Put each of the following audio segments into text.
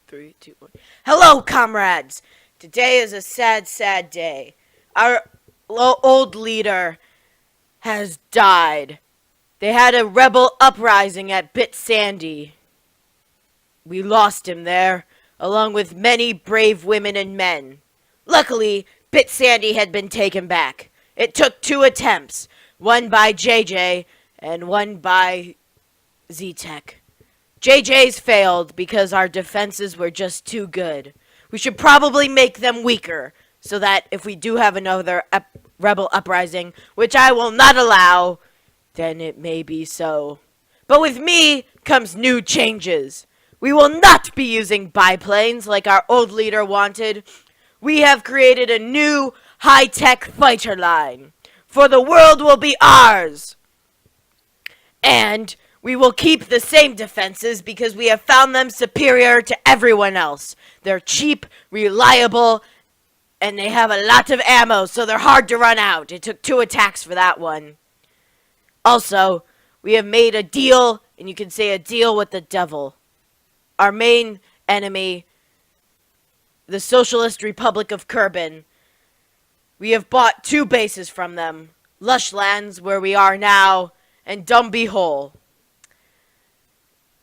Three, two, one. Hello, comrades! Today is a sad, sad day. Our old leader has died. They had a rebel uprising at Bit Sandy. We lost him there, along with many brave women and men. Luckily, Bit Sandy had been taken back. It took 2 attempts, one by JJ and one by Z-Tech. JJ's failed because our defenses were just too good. We should probably make them weaker, so that if we do have another rebel uprising, which I will not allow, then it may be so. But with me comes new changes. We will not be using biplanes like our old leader wanted. We have created a new high-tech fighter line. For the world will be ours. And we will keep the same defenses because we have found them superior to everyone else. They're cheap, reliable, and they have a lot of ammo, so they're hard to run out. It took 2 attacks for that one. Also, we have made a deal, and you can say a deal with the devil. Our main enemy, the Socialist Republic of Kerbin. We have bought 2 bases from them. Lushlands, where we are now, and Dumby Hole.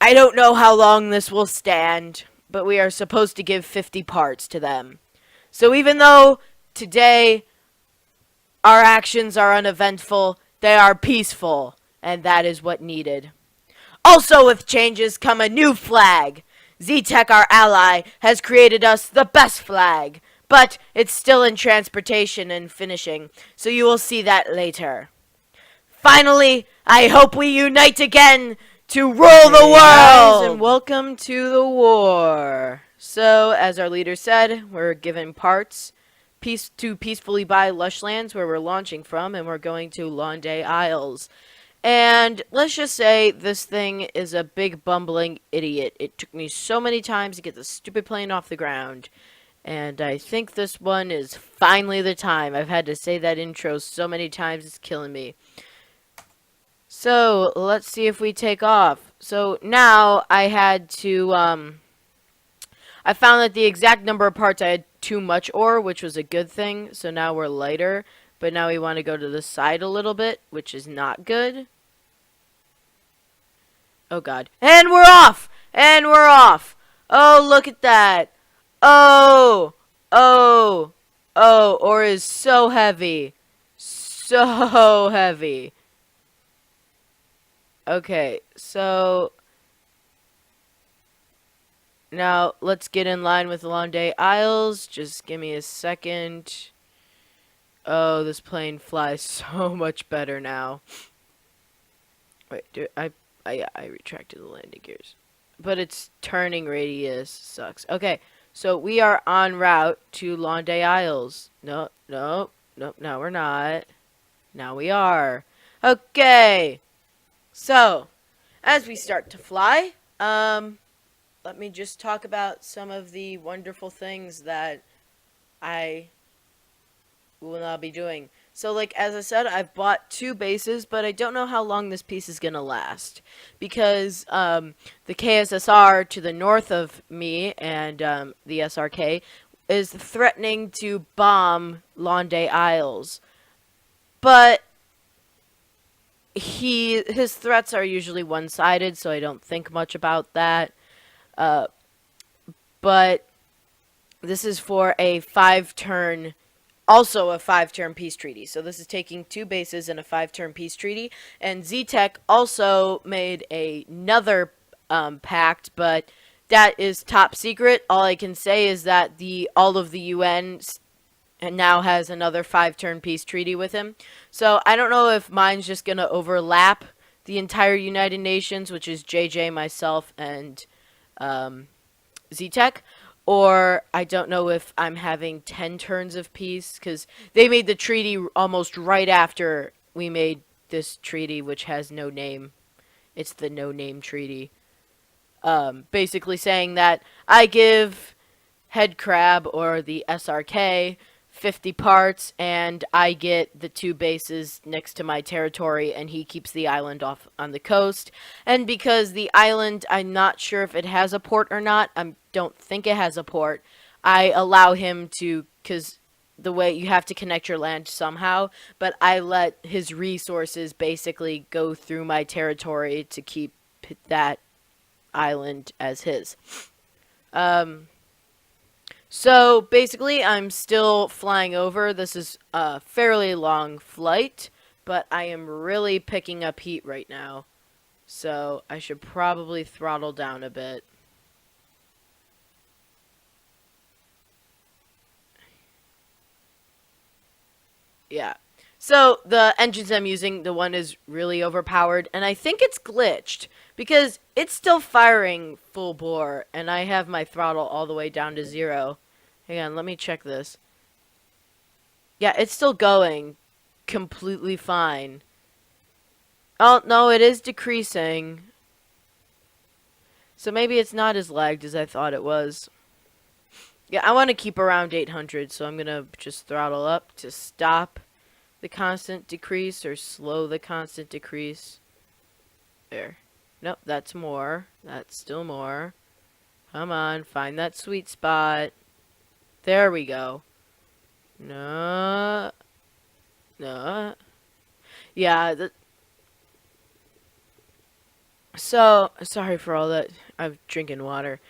I don't know how long this will stand, but we are supposed to give 50 parts to them. So even though today our actions are uneventful, they are peaceful, and that is what needed. Also with changes come a new flag. Z-Tech, our ally, has created us the best flag, but it's still in transportation and finishing, so you will see that later. Finally, I hope we unite again to rule the world! And welcome to the war. So, as our leader said, we're given parts to peacefully buy Lushlands, where we're launching from, and we're going to Londe Isles. And let's just say this thing is a big bumbling idiot. It took me so many times to get the stupid plane off the ground. And I think this one is finally the time. I've had to say that intro so many times, it's killing me. So, let's see if we take off. So, now I had to, I found that the exact number of parts I had too much ore, which was a good thing. So now we're lighter. But now we want to go to the side a little bit, which is not good. Oh god. And we're off! And we're off! Oh, look at that! Oh! Oh! Oh, ore is so heavy. So heavy. Okay, so now let's get in line with Londe Isles. Just give me a second. Oh, this plane flies so much better now. Wait, I retracted the landing gears. But its turning radius sucks. Okay, so we are en route to Londe Isles. No, no, no, no, we're not. Now we are. Okay. So, as we start to fly, let me just talk about some of the wonderful things that I will now be doing. So, like, as I said, I've bought 2 bases, but I don't know how long this piece is gonna last. Because, the KSSR to the north of me and, the SRK is threatening to bomb Londe Isles. But his threats are usually one-sided, so I don't think much about that. But this is for a 5-turn, also a 5-turn peace treaty. So this is taking 2 bases in a 5-turn peace treaty. And Z-Tech also made another pact, but that is top secret. All I can say is that all of the UN and now has another 5-turn peace treaty with him. So I don't know if mine's just going to overlap the entire United Nations, which is JJ, myself, and Z-Tech, or I don't know if I'm having 10 turns of peace, because they made the treaty almost right after we made this treaty, which has no name. It's the no-name treaty. Basically saying that I give Head Crab, or the SRK, 50 parts, and I get the 2 bases next to my territory, and he keeps the island off on the coast. And because the island, I'm not sure if it has a port or not, I don't think it has a port, I allow him to, because the way you have to connect your land somehow, but I let his resources basically go through my territory to keep that island as his. Um, so basically, I'm still flying over. This is a fairly long flight, but I am really picking up heat right now. So I should probably throttle down a bit. Yeah. So the engines I'm using, the one is really overpowered, and I think it's glitched because it's still firing full bore, and I have my throttle all the way down to 0. Hang on, let me check this. Yeah, it's still going completely fine. Oh, no, it is decreasing. So maybe it's not as lagged as I thought it was. Yeah, I want to keep around 800, so I'm going to just throttle up to stop the constant decrease or slow the constant decrease. There. Nope, that's more. That's still more. Come on, find that sweet spot. There we go. No. No. Yeah, so, sorry for all that. I'm drinking water.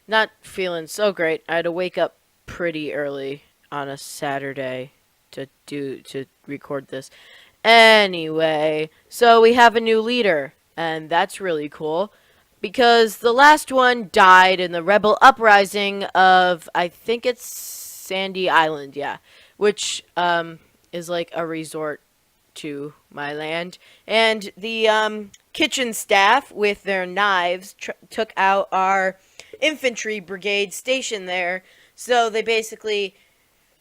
Not feeling so great. I had to wake up pretty early on a Saturday to record this. Anyway, so we have a new leader, and that's really cool because the last one died in the rebel uprising of, I think it's Sandy Island, yeah, which is like a resort to my land. And the kitchen staff with their knives took out our infantry brigade stationed there. So they basically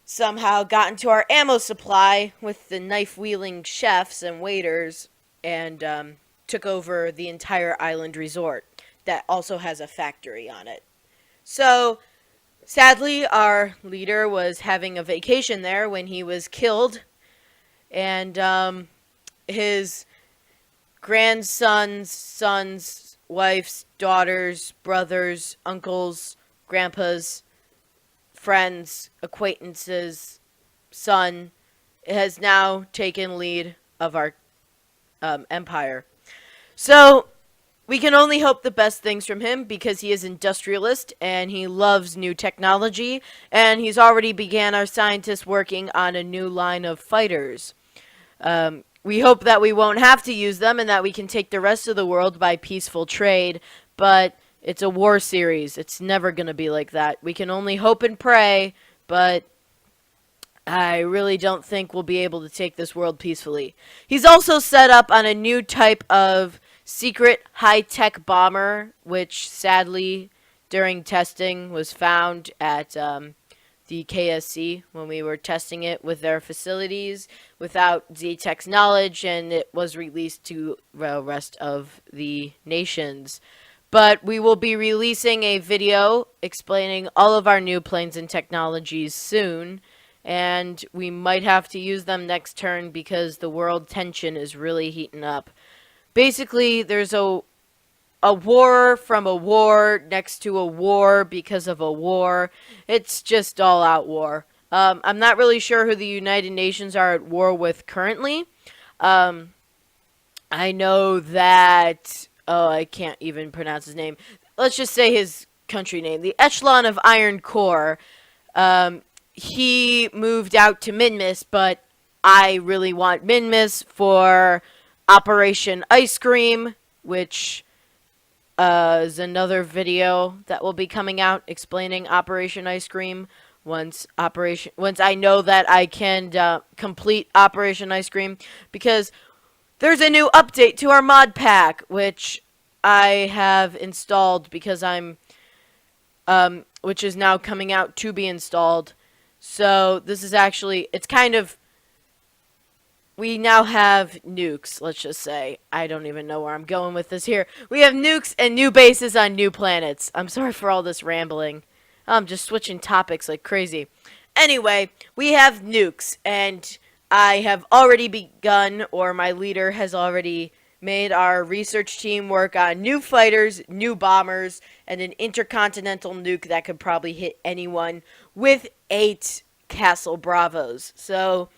somehow got into our ammo supply with the knife-wielding chefs and waiters and took over the entire island resort that also has a factory on it. So, sadly, our leader was having a vacation there when he was killed, and his grandsons, sons, wives, daughters, brothers, uncles, grandpas, friends, acquaintances, son has now taken lead of our empire. So we can only hope the best things from him because he is industrialist and he loves new technology, and he's already began our scientists working on a new line of fighters. We hope that we won't have to use them and that we can take the rest of the world by peaceful trade, but it's a war series. It's never going to be like that. We can only hope and pray, but I really don't think we'll be able to take this world peacefully. He's also set up on a new type of secret high-tech bomber, which sadly, during testing, was found at the KSC when we were testing it with their facilities without Z-Tech's knowledge, and it was released to the rest of the nations. But we will be releasing a video explaining all of our new planes and technologies soon, and we might have to use them next turn because the world tension is really heating up. Basically, there's a war from a war next to a war because of a war. It's just all out war. I'm not really sure who the United Nations are at war with currently. I know that, oh, I can't even pronounce his name. Let's just say his country name. The Echelon of Iron Corps. He moved out to Minmus, but I really want Minmus for Operation Ice Cream, which is another video that will be coming out explaining Operation Ice Cream once I know that I can complete Operation Ice Cream, because there's a new update to our mod pack which I have installed because which is now coming out to be installed. So this is actually, it's kind of, we now have nukes, let's just say. I don't even know where I'm going with this here. We have nukes and new bases on new planets. I'm sorry for all this rambling. I'm just switching topics like crazy. Anyway, we have nukes, and I have already begun, or my leader has already made our research team work on new fighters, new bombers, and an intercontinental nuke that could probably hit anyone with 8 Castle Bravos. So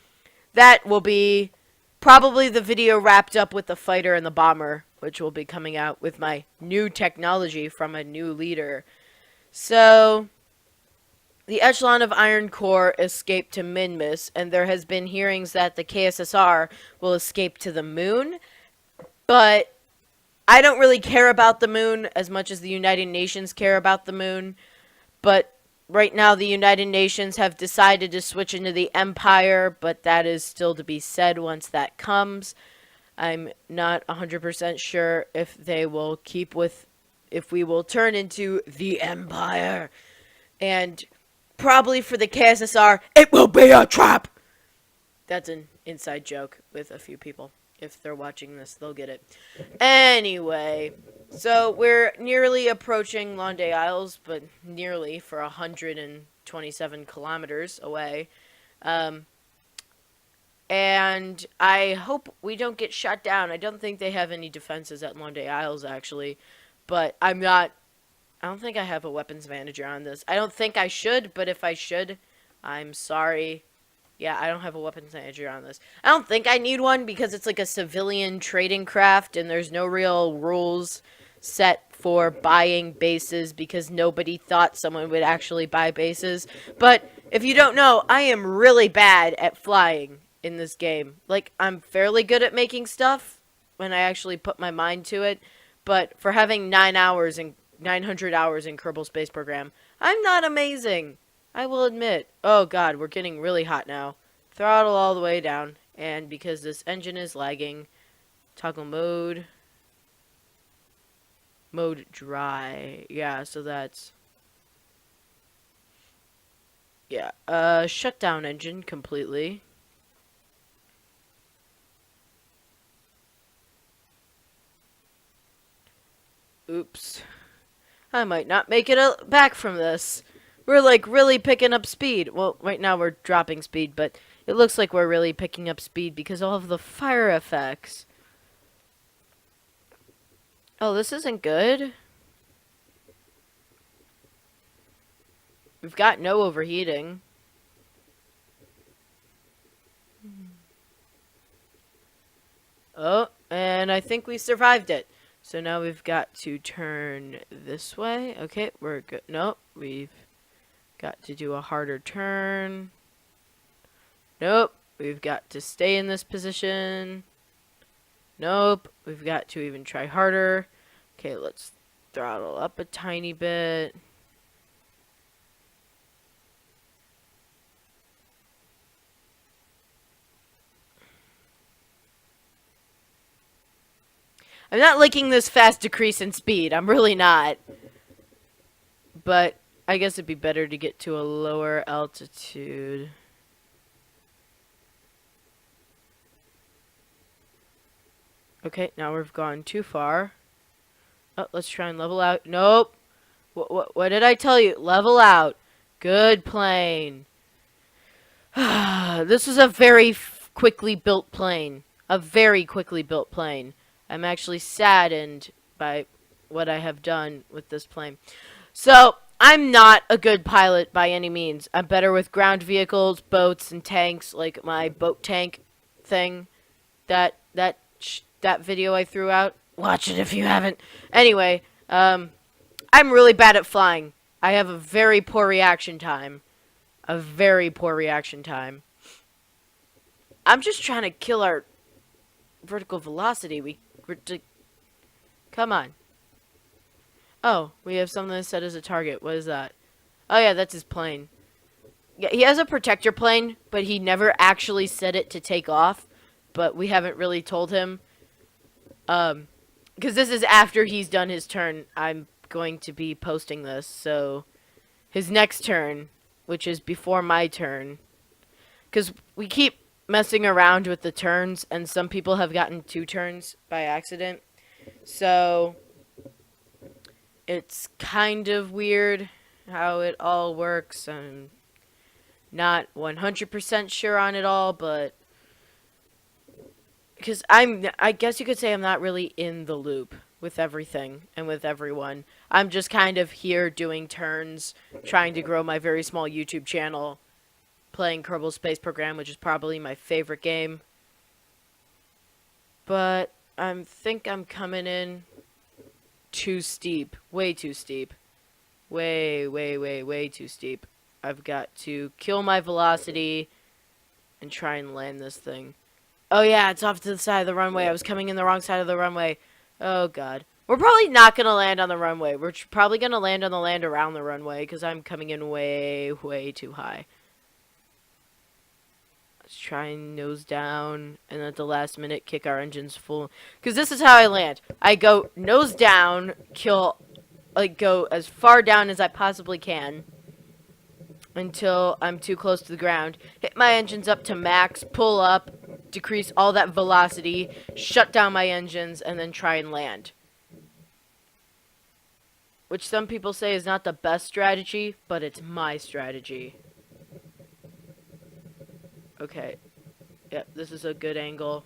that will be probably the video wrapped up with the fighter and the bomber, which will be coming out with my new technology from a new leader. So the echelon of Iron Core escaped to Minmus, and there has been hearings that the KSSR will escape to the moon, but I don't really care about the moon as much as the United Nations care about the moon, but right now the United Nations have decided to switch into the Empire, but that is still to be said once that comes. I'm not 100% sure if they will keep with, if we will turn into the Empire. And probably for the KSSR, it will be a trap. That's an inside joke with a few people. If they're watching this, they'll get it. Anyway, so we're nearly approaching Londe Isles, but nearly for 127 kilometers away. And I hope we don't get shut down. I don't think they have any defenses at Londe Isles, actually. But I don't think I have a weapons manager on this. I don't think I should, but if I should, I'm sorry. Yeah, I don't have a weapons manager on this. I don't think I need one because it's like a civilian trading craft and there's no real rules set for buying bases because nobody thought someone would actually buy bases. But if you don't know, I am really bad at flying in this game. Like, I'm fairly good at making stuff when I actually put my mind to it. But for having 900 hours in Kerbal Space Program, I'm not amazing. I will admit. Oh god, we're getting really hot now. Throttle all the way down. And because this engine is lagging, toggle mode. Mode dry. Yeah, so that's... Yeah, shut down engine completely. Oops. I might not make it back from this. We're like really picking up speed. Well, right now we're dropping speed, but it looks like we're really picking up speed because of all of the fire effects. Oh, this isn't good. We've got no overheating. Oh, and I think we survived it. So now we've got to turn this way. Okay, we're good. Nope, we've got to do a harder turn. Nope, we've got to stay in this position. Nope, we've got to even try harder. Okay, let's throttle up a tiny bit. I'm not liking this fast decrease in speed. I'm really not. But I guess it'd be better to get to a lower altitude. Okay, now we've gone too far. Oh, let's try and level out. Nope. What did I tell you? Level out. Good plane. This is a very quickly built plane. A very quickly built plane. I'm actually saddened by what I have done with this plane. So, I'm not a good pilot by any means. I'm better with ground vehicles, boats, and tanks, like my boat tank thing. That video I threw out. Watch it if you haven't. Anyway, I'm really bad at flying. I have a very poor reaction time. A very poor reaction time. I'm just trying to kill our vertical velocity. Come on. Oh, we have something set as a target. What is that? Oh yeah, that's his plane. Yeah, he has a protector plane, but he never actually set it to take off. But we haven't really told him. Because this is after he's done his turn. I'm going to be posting this, so his next turn, which is before my turn. Because we keep messing around with the turns, and some people have gotten 2 turns by accident. So it's kind of weird how it all works. Not 100% sure on it all, but because I guess you could say I'm not really in the loop with everything and with everyone. I'm just kind of here doing turns, trying to grow my very small YouTube channel, playing Kerbal Space Program, which is probably my favorite game. But I think I'm coming in too steep. Way too steep. Way too steep. I've got to kill my velocity and try and land this thing. Oh yeah, it's off to the side of the runway. I was coming in the wrong side of the runway. Oh god. We're probably not going to land on the runway. We're probably going to land on the land around the runway because I'm coming in way too high. Let's try and nose down and at the last minute kick our engines full. Because this is how I land. I go nose down, go as far down as I possibly can until I'm too close to the ground. Hit my engines up to max, pull up, decrease all that velocity, shut down my engines, and then try and land. Which some people say is not the best strategy, but it's my strategy. Okay. Yep, this is a good angle.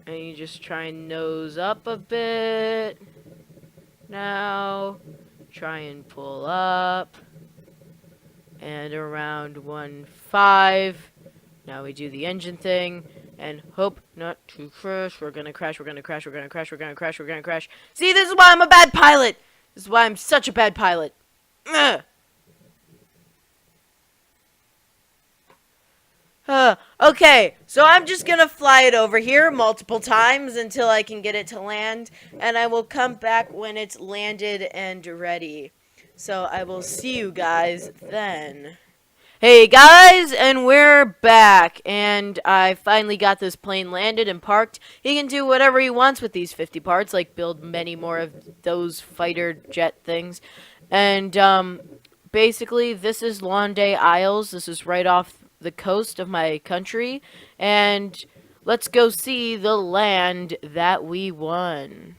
And you just try and nose up a bit. Now, try and pull up. And around 1.5. Now we do the engine thing. And hope not to crash. We're gonna crash, we're gonna crash, we're gonna crash, we're gonna crash, we're gonna crash. See, this is why I'm a bad pilot! This is why I'm such a bad pilot. Ugh. Okay, so I'm just gonna fly it over here multiple times until I can get it to land, and I will come back when it's landed and ready. So I will see you guys then. Hey guys, and we're back, and I finally got this plane landed and parked. He can do whatever he wants with these 50 parts, like build many more of those fighter jet things. And basically, this is Londe Isles. This is right off the coast of my country, and let's go see the land that we won.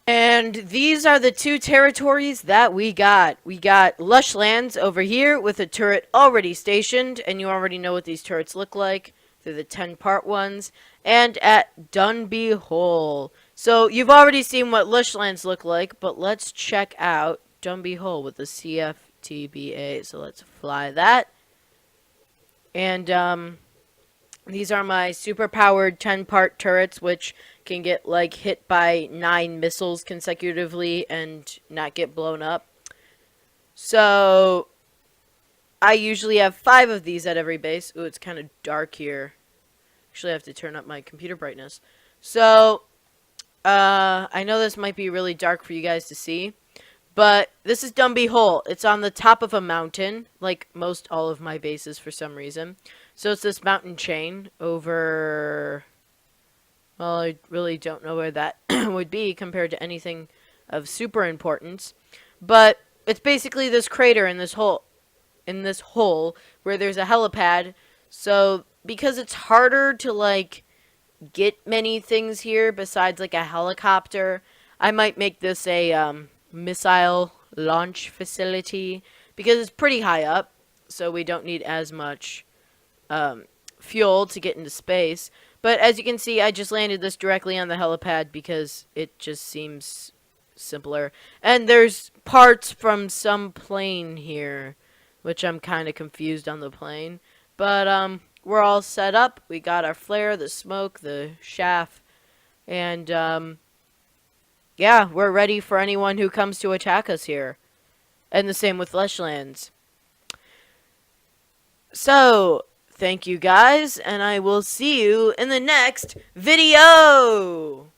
And these are the two territories that we got. We got Lush Lands over here with a turret already stationed, and you already know what these turrets look like. They're the 10-part ones. And at Dunby Hole. So you've already seen what Lush Lands look like, but let's check out Dunby Hole with the CFTBA. So let's fly that. And these are my super-powered 10-part turrets, which can get, like, hit by 9 missiles consecutively and not get blown up. So, I usually have 5 of these at every base. Ooh, it's kind of dark here. Actually, I have to turn up my computer brightness. So, I know this might be really dark for you guys to see, but this is Dunby Hole. It's on the top of a mountain, like most all of my bases for some reason. So it's this mountain chain over... Well, I really don't know where that would be compared to anything of super importance. But it's basically this crater in this hole. Where there's a helipad. So because it's harder to, like, get many things here besides, like, a helicopter, I might make this a missile launch facility. Because it's pretty high up. So we don't need as much fuel to get into space. But as you can see, I just landed this directly on the helipad because it just seems simpler. And there's parts from some plane here, which I'm kind of confused on the plane. But we're all set up. We got our flare, the smoke, the shaft, and yeah, we're ready for anyone who comes to attack us here. And the same with Lush Lands. So, thank you guys, and I will see you in the next video!